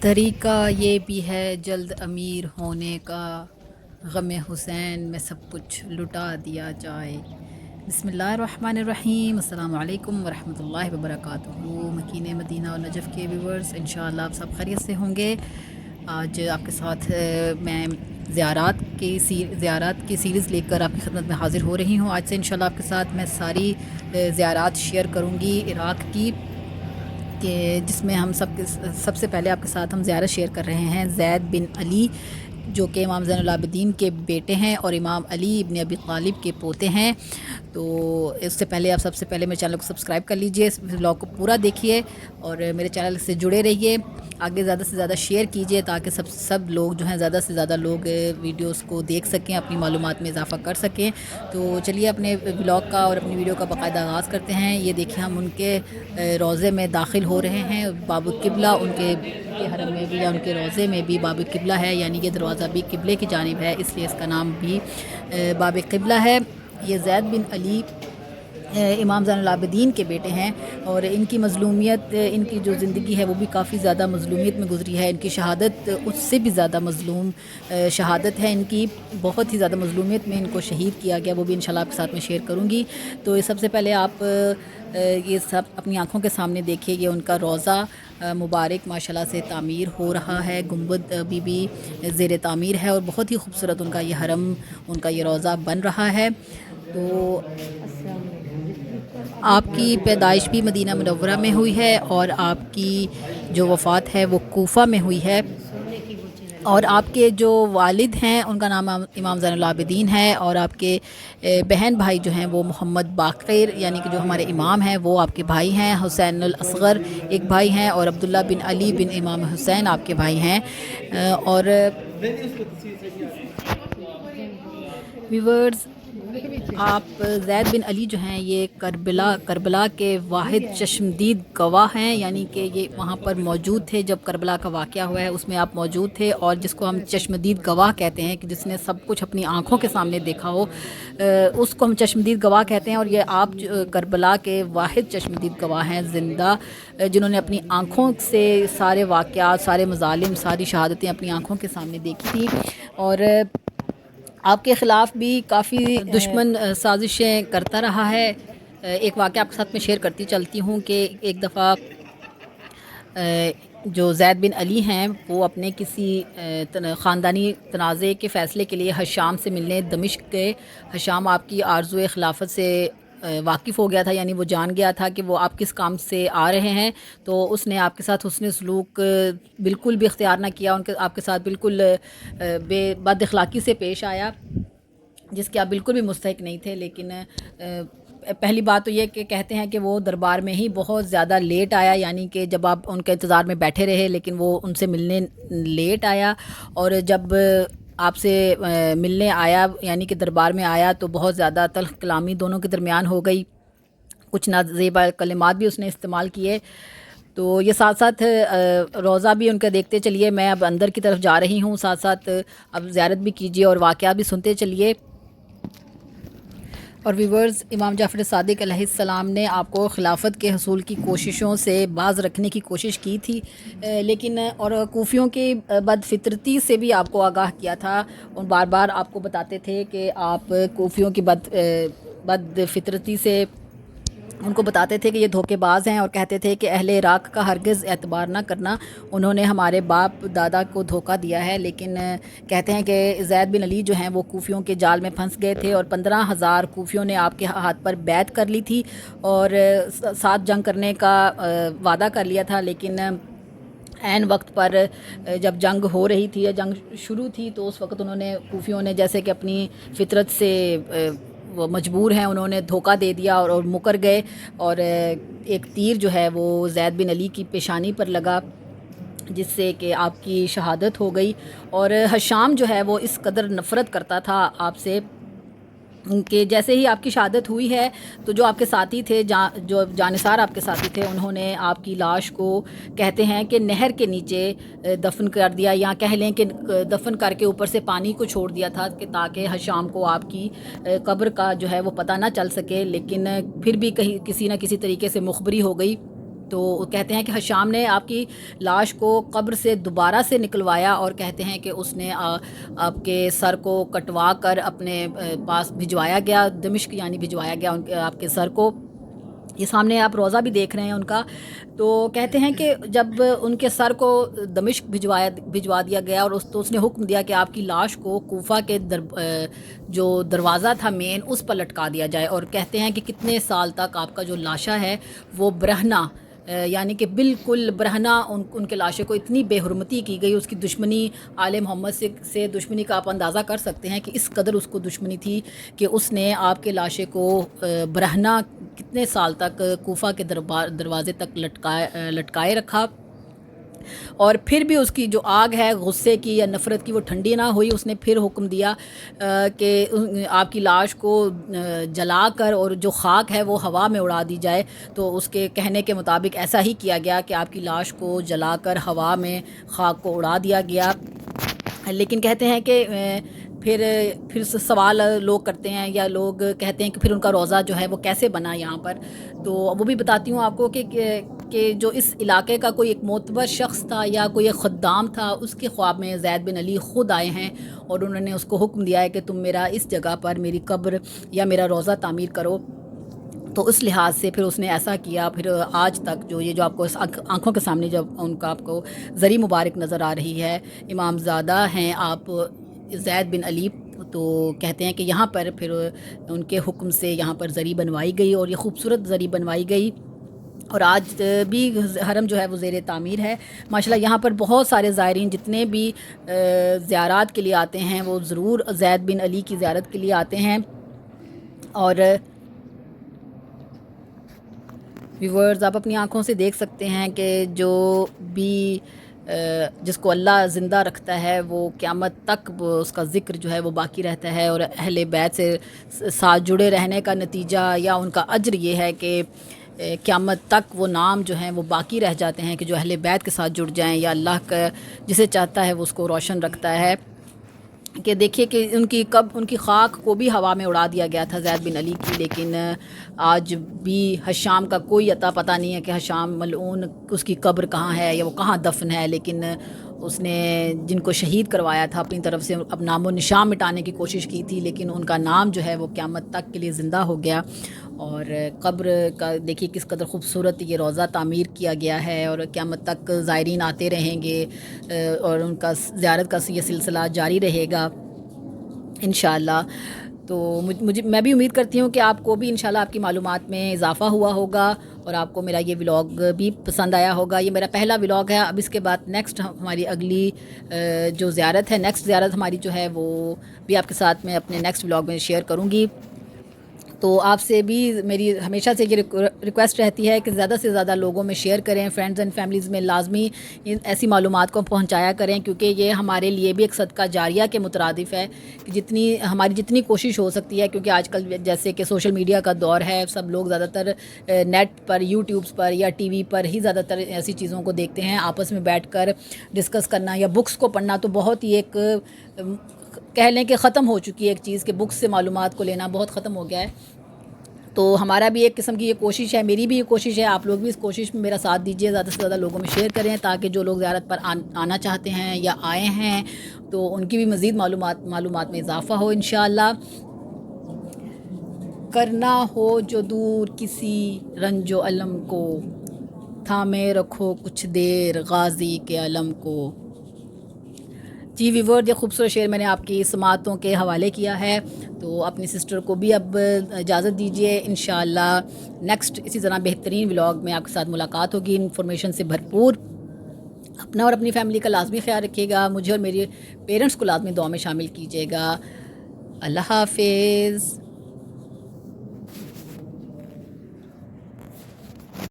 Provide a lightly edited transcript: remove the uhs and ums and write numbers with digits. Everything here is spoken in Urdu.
طریقہ یہ بھی ہے جلد امیر ہونے کا، غم حسین میں سب کچھ لٹا دیا جائے۔ بسم اللہ الرحمن الرحیم۔ السلام علیکم ورحمۃ اللہ وبرکاتہ۔ مکین مدینہ اور نجف کے ویورز، انشاءاللہ آپ سب خیریت سے ہوں گے۔ آج آپ کے ساتھ میں زیارات کی سیریز لے کر آپ کی خدمت میں حاضر ہو رہی ہوں۔ آج سے انشاءاللہ آپ کے ساتھ میں ساری زیارات شیئر کروں گی عراق کی، کہ جس میں ہم سب سے پہلے آپ کے ساتھ ہم زیارت شیئر کر رہے ہیں زید بن علی، جو کہ امام زین العابدین کے بیٹے ہیں اور امام علی ابن ابی طالب کے پوتے ہیں۔ تو اس سے پہلے آپ سب سے پہلے میرے چینل کو سبسکرائب کر لیجئے، اس ولاگ کو پورا دیکھیے اور میرے چینل سے جڑے رہیے، آگے زیادہ سے زیادہ شیئر کیجئے تاکہ سب لوگ جو ہیں زیادہ سے زیادہ لوگ ویڈیوز کو دیکھ سکیں، اپنی معلومات میں اضافہ کر سکیں۔ تو چلیے اپنے ولاگ کا اور اپنی ویڈیو کا باقاعدہ آغاز کرتے ہیں۔ یہ دیکھیں ہم ان کے روضے میں داخل ہو رہے ہیں، باب القبلہ ان کے حرم میں بھی یا ان کے روضے میں بھی باب القبلہ ہے، یعنی یہ دروازہ بھی قبلے کی جانب ہے، اس لیے اس کا نام بھی باب قبلہ ہے۔ یہ زید بن علی امام زین العابدین کے بیٹے ہیں اور ان کی مظلومیت، ان کی جو زندگی ہے وہ بھی کافی زیادہ مظلومیت میں گزری ہے۔ ان کی شہادت اس سے بھی زیادہ مظلوم شہادت ہے ان کی، بہت ہی زیادہ مظلومیت میں ان کو شہید کیا گیا، وہ بھی انشاءاللہ آپ کے ساتھ میں شیئر کروں گی۔ تو سب سے پہلے آپ یہ سب اپنی آنکھوں کے سامنے دیکھیے، یہ ان کا روضہ مبارک ماشاءاللہ سے تعمیر ہو رہا ہے، گنبد ابھی بھی زیر تعمیر ہے اور بہت ہی خوبصورت ان کا یہ حرم، ان کا یہ روضہ بن رہا ہے۔ تو آپ کی پیدائش بھی مدینہ منورہ میں ہوئی ہے اور آپ کی جو وفات ہے وہ کوفہ میں ہوئی ہے، اور آپ کے جو والد ہیں ان کا نام امام زین العابدین ہے، اور آپ کے بہن بھائی جو ہیں وہ محمد باقر، یعنی کہ جو ہمارے امام ہیں وہ آپ کے بھائی ہیں، حسین الاصغر ایک بھائی ہیں اور عبداللہ بن علی بن امام حسین آپ کے بھائی ہیں۔ اور ویورز، آپ زید بن علی جو ہیں یہ کربلا کے واحد چشمدید گواہ ہیں، یعنی کہ یہ وہاں پر موجود تھے جب کربلا کا واقعہ ہوا ہے، اس میں آپ موجود تھے، اور جس کو ہم چشمدید گواہ کہتے ہیں کہ جس نے سب کچھ اپنی آنکھوں کے سامنے دیکھا ہو، اس کو ہم چشمدید گواہ کہتے ہیں۔ اور یہ آپ کربلا کے واحد چشمدید گواہ ہیں زندہ، جنہوں نے اپنی آنکھوں سے سارے واقعات، سارے مظالم، ساری شہادتیں اپنی آنکھوں کے سامنے دیکھی تھی، اور آپ کے خلاف بھی کافی دشمن سازشیں کرتا رہا ہے۔ ایک واقعہ آپ کے ساتھ میں شیئر کرتی چلتی ہوں کہ ایک دفعہ جو زید بن علی ہیں وہ اپنے کسی خاندانی تنازع کے فیصلے کے لیے ہشام سے ملنے دمشق گئے۔ ہشام آپ کی آرزوئے خلافت سے واقف ہو گیا تھا، یعنی وہ جان گیا تھا کہ وہ آپ کس کام سے آ رہے ہیں، تو اس نے آپ کے ساتھ حسن سلوک بالکل بھی اختیار نہ کیا، آپ کے ساتھ بالکل بد اخلاقی سے پیش آیا، جس کے آپ بالکل بھی مستحق نہیں تھے۔ لیکن پہلی بات تو یہ کہ کہتے ہیں کہ وہ دربار میں ہی بہت زیادہ لیٹ آیا، یعنی کہ جب آپ ان کے انتظار میں بیٹھے رہے لیکن وہ ان سے ملنے لیٹ آیا، اور جب آپ سے ملنے آیا یعنی کہ دربار میں آیا تو بہت زیادہ تلخ کلامی دونوں کے درمیان ہو گئی، کچھ نازیبا کلمات بھی اس نے استعمال کیے۔ تو یہ ساتھ ساتھ روضہ بھی ان کا دیکھتے چلیے، میں اب اندر کی طرف جا رہی ہوں، ساتھ ساتھ اب زیارت بھی کیجیے اور واقعات بھی سنتے چلیے۔ اور ویورز، امام جعفر صادق علیہ السلام نے آپ کو خلافت کے حصول کی کوششوں سے باز رکھنے کی کوشش کی تھی، لیکن اور کوفیوں کی بد فطرتی سے بھی آپ کو آگاہ کیا تھا، اور بار بار آپ کو بتاتے تھے کہ آپ کوفیوں کی بد فطرتی سے ان کو بتاتے تھے کہ یہ دھوکے باز ہیں، اور کہتے تھے کہ اہل عراق کا ہرگز اعتبار نہ کرنا، انہوں نے ہمارے باپ دادا کو دھوکہ دیا ہے۔ لیکن کہتے ہیں کہ زید بن علی جو ہیں وہ کوفیوں کے جال میں پھنس گئے تھے، اور 15,000 کوفیوں نے آپ کے ہاتھ پر بیعت کر لی تھی اور ساتھ جنگ کرنے کا وعدہ کر لیا تھا، لیکن عین وقت پر جب جنگ ہو رہی تھی یا جنگ شروع تھی تو اس وقت انہوں نے کوفیوں نے جیسے کہ اپنی فطرت سے وہ مجبور ہیں، انہوں نے دھوکہ دے دیا اور مکر گئے، اور ایک تیر جو ہے وہ زید بن علی کی پیشانی پر لگا، جس سے کہ آپ کی شہادت ہو گئی۔ اور ہشام جو ہے وہ اس قدر نفرت کرتا تھا آپ سے کہ جیسے ہی آپ کی شہادت ہوئی ہے تو جو آپ کے ساتھی تھے، جو جانثار آپ کے ساتھی تھے، انہوں نے آپ کی لاش کو کہتے ہیں کہ نہر کے نیچے دفن کر دیا، یا کہہ لیں کہ دفن کر کے اوپر سے پانی کو چھوڑ دیا تھا کہ تاکہ ہشام کو آپ کی قبر کا جو ہے وہ پتہ نہ چل سکے، لیکن پھر بھی کہیں کسی نہ کسی طریقے سے مخبری ہو گئی، تو کہتے ہیں کہ ہشام نے آپ کی لاش کو قبر سے دوبارہ سے نکلوایا اور کہتے ہیں کہ اس نے آپ کے سر کو کٹوا کر اپنے پاس بھجوایا گیا، دمشق یعنی بھجوایا گیا آپ کے سر کو. یہ سامنے آپ روضہ بھی دیکھ رہے ہیں ان کا. تو کہتے ہیں کہ جب ان کے سر کو دمشق بھجوا دیا گیا اور اس نے حکم دیا کہ آپ کی لاش کو کوفہ کے جو دروازہ تھا مین اس پر لٹکا دیا جائے. اور کہتے ہیں کہ کتنے سال تک آپ کا جو لاشا ہے وہ برہنہ یعنی کہ بالکل برہنہ ان کے لاشے کو اتنی بے حرمتی کی گئی. اس کی دشمنی آل محمد سے دشمنی کا آپ اندازہ کر سکتے ہیں کہ اس قدر اس کو دشمنی تھی کہ اس نے آپ کے لاشے کو برہنہ کتنے سال تک کوفہ کے دروازے تک لٹکائے رکھا. اور پھر بھی اس کی جو آگ ہے غصے کی یا نفرت کی وہ ٹھنڈی نہ ہوئی. اس نے پھر حکم دیا کہ آپ کی لاش کو جلا کر اور جو خاک ہے وہ ہوا میں اڑا دی جائے. تو اس کے کہنے کے مطابق ایسا ہی کیا گیا کہ آپ کی لاش کو جلا کر ہوا میں خاک کو اڑا دیا گیا. لیکن کہتے ہیں کہ پھر سوال لوگ کرتے ہیں یا لوگ کہتے ہیں کہ پھر ان کا روضہ جو ہے وہ کیسے بنا یہاں پر. تو وہ بھی بتاتی ہوں آپ کو کہ جو اس علاقے کا کوئی ایک معتبر شخص تھا یا کوئی ایک خدام تھا، اس کے خواب میں زید بن علی خود آئے ہیں اور انہوں نے اس کو حکم دیا ہے کہ تم میرا اس جگہ پر میری قبر یا میرا روضہ تعمیر کرو. تو اس لحاظ سے پھر اس نے ایسا کیا. پھر آج تک جو آپ کو آنکھوں کے سامنے جب ان کا آپ کو زری مبارک نظر آ رہی ہے، امام زادہ ہیں آپ زید بن علی. تو کہتے ہیں کہ یہاں پر پھر ان کے حکم سے یہاں پر زری بنوائی گئی اور یہ خوبصورت زری بنوائی گئی. اور آج بھی حرم جو ہے وہ زیر تعمیر ہے ماشاءاللہ. یہاں پر بہت سارے زائرین جتنے بھی زیارات کے لیے آتے ہیں وہ ضرور زید بن علی کی زیارت کے لیے آتے ہیں. اور ویورز آپ اپنی آنکھوں سے دیکھ سکتے ہیں کہ جو بھی جس کو اللہ زندہ رکھتا ہے وہ قیامت تک اس کا ذکر جو ہے وہ باقی رہتا ہے. اور اہل بیت سے ساتھ جڑے رہنے کا نتیجہ یا ان کا اجر یہ ہے کہ قیامت تک وہ نام جو ہیں وہ باقی رہ جاتے ہیں کہ جو اہل بیت کے ساتھ جڑ جائیں یا اللہ کا جسے چاہتا ہے وہ اس کو روشن رکھتا ہے. کہ دیکھیے کہ ان کی خاک کو بھی ہوا میں اڑا دیا گیا تھا زید بن علی کی، لیکن آج بھی ہشام کا کوئی عطا پتہ نہیں ہے کہ ہشام ملعون اس کی قبر کہاں ہے یا وہ کہاں دفن ہے. لیکن اس نے جن کو شہید کروایا تھا اپنی طرف سے اب نام و نشان مٹانے کی کوشش کی تھی، لیکن ان کا نام جو ہے وہ قیامت تک کے لیے زندہ ہو گیا. اور قبر کا دیکھیے کس قدر خوبصورت یہ روضہ تعمیر کیا گیا ہے اور قیامت تک زائرین آتے رہیں گے اور ان کا زیارت کا یہ سلسلہ جاری رہے گا انشاءاللہ. تو میں بھی امید کرتی ہوں کہ آپ کو بھی انشاءاللہ آپ کی معلومات میں اضافہ ہوا ہوگا اور آپ کو میرا یہ ولاگ بھی پسند آیا ہوگا. یہ میرا پہلا ولاگ ہے. اب اس کے بعد نیکسٹ ہماری اگلی جو زیارت ہے، نیکسٹ زیارت ہماری جو ہے وہ بھی آپ کے ساتھ میں اپنے نیکسٹ ولاگ میں شیئر کروں گی. تو آپ سے بھی میری ہمیشہ سے یہ ریکویسٹ رہتی ہے کہ زیادہ سے زیادہ لوگوں میں شیئر کریں، فرینڈز اینڈ فیملیز میں لازمی ایسی معلومات کو پہنچایا کریں، کیونکہ یہ ہمارے لیے بھی ایک صدقہ جاریہ کے مترادف ہے کہ ہماری جتنی کوشش ہو سکتی ہے. کیونکہ آج کل جیسے کہ سوشل میڈیا کا دور ہے، سب لوگ زیادہ تر نیٹ پر، یوٹیوبس پر یا ٹی وی پر ہی زیادہ تر ایسی چیزوں کو دیکھتے ہیں. آپس میں بیٹھ کر ڈسکس کرنا یا بکس کو پڑھنا تو بہت ہی ایک کہہ لیں کہ ختم ہو چکی ہے ایک چیز کہ بکس سے معلومات کو لینا بہت ختم ہو گیا ہے. تو ہمارا بھی ایک قسم کی یہ کوشش ہے، میری بھی یہ کوشش ہے، آپ لوگ بھی اس کوشش میں میرا ساتھ دیجیے، زیادہ سے زیادہ لوگوں میں شیئر کریں تاکہ جو لوگ زیارت پر آنا چاہتے ہیں یا آئے ہیں تو ان کی بھی مزید معلومات میں اضافہ ہو انشاءاللہ. کرنا ہو جو دور کسی رنج و علم کو، تھامے رکھو کچھ دیر غازی کے علم کو. جی ویور، یہ خوبصورت شعر میں نے آپ کی سماعتوں کے حوالے کیا ہے. تو اپنی سسٹر کو بھی اب اجازت دیجیے. انشاءاللہ نیکسٹ اسی طرح بہترین ولاگ میں آپ کے ساتھ ملاقات ہوگی، انفارمیشن سے بھرپور. اپنا اور اپنی فیملی کا لازمی خیال رکھیے گا. مجھے اور میرے پیرنٹس کو لازمی دعا میں شامل کیجیے گا. اللہ حافظ.